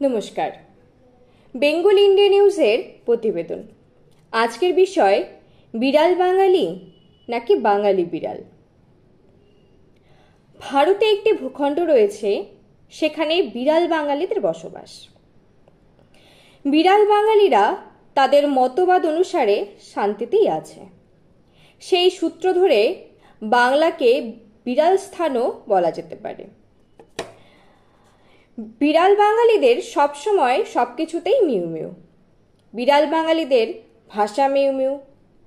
নমস্কার। বেঙ্গল ইন্ডিয়া নিউজের প্রতিবেদন। আজকের বিষয় বিড়াল বাঙালি নাকি বাঙালি বিড়াল। ভারতে একটি ভূখণ্ড রয়েছে, সেখানে বিড়াল বাঙালিদের বসবাস। বিড়াল বাঙালিরা তাদের মতবাদ অনুসারে শান্তিতেই আছে। সেই সূত্র ধরে বাংলাকে বিড়াল স্থানও বলা যেতে পারে। বিড়াল বাঙালিদের সবসময় সবকিছুতেই মিউ মিউ। বিড়াল বাঙালিদের ভাষা মিউ মিউ,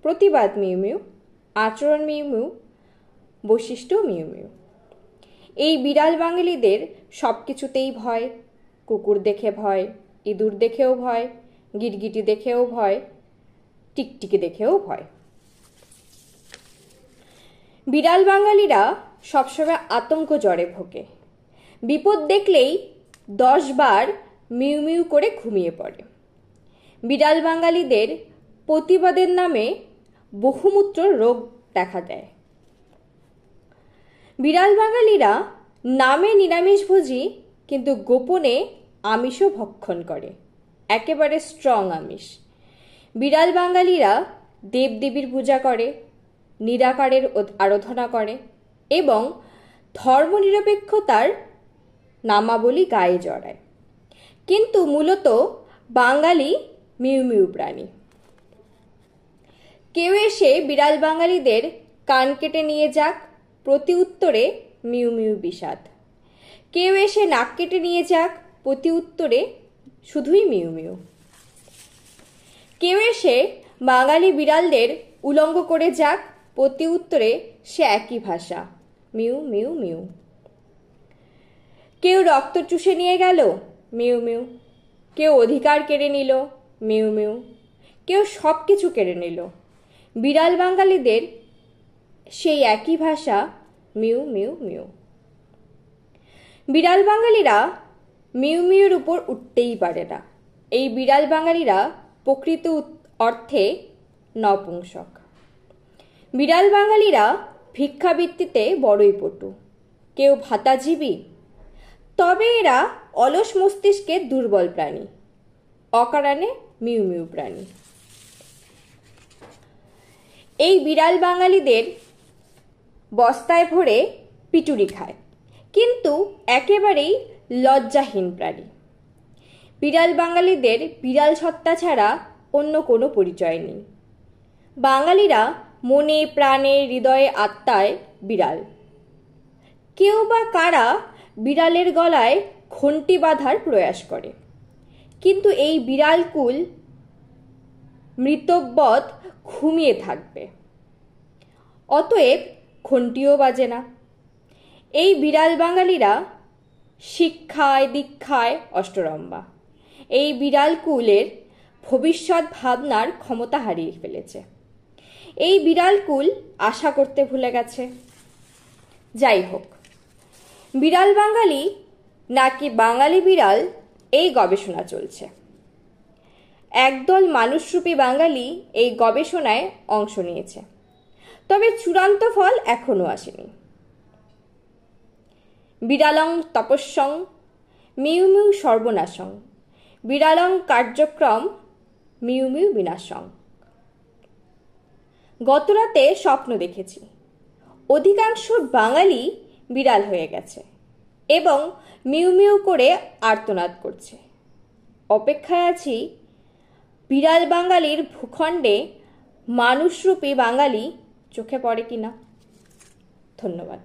প্রতিবাদ মিউ মিউ, আচরণ মিউ মিউ, বৈশিষ্ট্য মিউ মিউ। এই বিড়াল বাঙালিদের সবকিছুতেই ভয়। কুকুর দেখে ভয়, ইঁদুর দেখেও ভয়, গিরগিটি দেখেও ভয়, টিকটিকি দেখেও ভয়। বিড়াল বাঙালিরা সবসময় আতঙ্ক জ্বরে ভোগে। বিপদ দেখলেই 10 বার মিউ মিউ করে ঘুমিয়ে পড়ে। বিড়াল বাঙালিদের প্রতিবাদের নামে বহুমূত্র রোগ দেখা দেয়। বিড়াল বাঙালিরা নামে নিরামিষভোজী, কিন্তু গোপনে আমিষও ভক্ষণ করে, একেবারে স্ট্রং আমিষ। বিড়াল বাঙালিরা দেবদেবীর পূজা করে, নিরাকারের আরাধনা করে এবং ধর্মনিরপেক্ষতার নামাবলী গায়ে জড়ায়। কিন্তু মূলত বাঙালি মিউ মিউ প্রাণী। কেউ এসে বিড়াল বাঙালিদের কান কেটে নিয়ে যাক, প্রতি উত্তরে মিউ মিউ বিষাদ। কেউ এসে নাক কেটে নিয়ে যাক, প্রতি উত্তরে শুধুই মিউ মিউ। কেউ এসে বাঙালি বিড়ালদের উলঙ্গ করে যাক, প্রতি উত্তরে সে একই ভাষা, মিউ মিউ মিউ। কেউ রক্ত চুষে নিয়ে গেল, মিউ মিউ। কেউ অধিকার কেড়ে নিল, মিউ মিউ। কেউ সব কিছু কেড়ে নিল, বিড়াল বাঙালিদের সেই একই ভাষা, মিউ মিউ মিউ। বিড়াল বাঙালিরা মিউ মিউর উপর উঠতেই পারে না। এই বিড়াল বাঙালিরা প্রকৃত অর্থে নপুংসক। বিড়াল বাঙালিরা ভিক্ষাবৃত্তিতে বড়ই পটু। কেউ ভাতাজীবী, তবে এরা অলস মস্তিষ্কের দুর্বল প্রাণী, অকারণে মিউ মিউ প্রাণী। এই বিড়াল বাঙালিদের বস্তায় ভরে পিটুরি খায়, কিন্তু একেবারেই লজ্জাহীন প্রাণী। বিড়াল বাঙালিদের বিড়াল সত্তা ছাড়া অন্য কোনো পরিচয় নেই। বাঙালিরা মনে প্রাণে হৃদয়ে আত্মায় বিড়াল। কেউ বা কারা বিড়ালের গলায় ঘণ্টি বাঁধার প্রয়াস করে, কিন্তু এই বিড়াল কুল মৃতবৎ ঘুমিয়ে থাকবে, অতএব ঘণ্টিও বাজে না। এই বিড়াল বাঙালিরা শিক্ষায় দীক্ষায় অষ্টরম্ভা। এই বিড়াল কুলের ভবিষ্যৎ ভাবনার ক্ষমতা হারিয়ে ফেলেছে। এই বিড়াল কুল আশা করতে ভুলে গেছে। যাই হোক, বিড়াল বাঙালি নাকি বাঙালি বিড়াল, এই গবেষণা চলছে। একদল মানুষরূপী বাঙালি এই গবেষণায় অংশ নিয়েছে, তবে চূড়ান্ত ফল এখনো আসেনি। বিড়ালং তপস্যং মিউ মিউ সর্বনাশং, বিড়ালং কার্যক্রম মিউ মিউ বিনাশং। গতরাতে স্বপ্ন দেখেছি, অধিকাংশ বাঙালি বিড়াল হয়ে গেছে এবং মিউ মিউ করে আর্তনাদ করছে। অপেক্ষায় আছি বিড়াল বাঙালির ভূখণ্ডে মানুষরূপী বাঙালি চোখে পড়ে কিনা। ধন্যবাদ।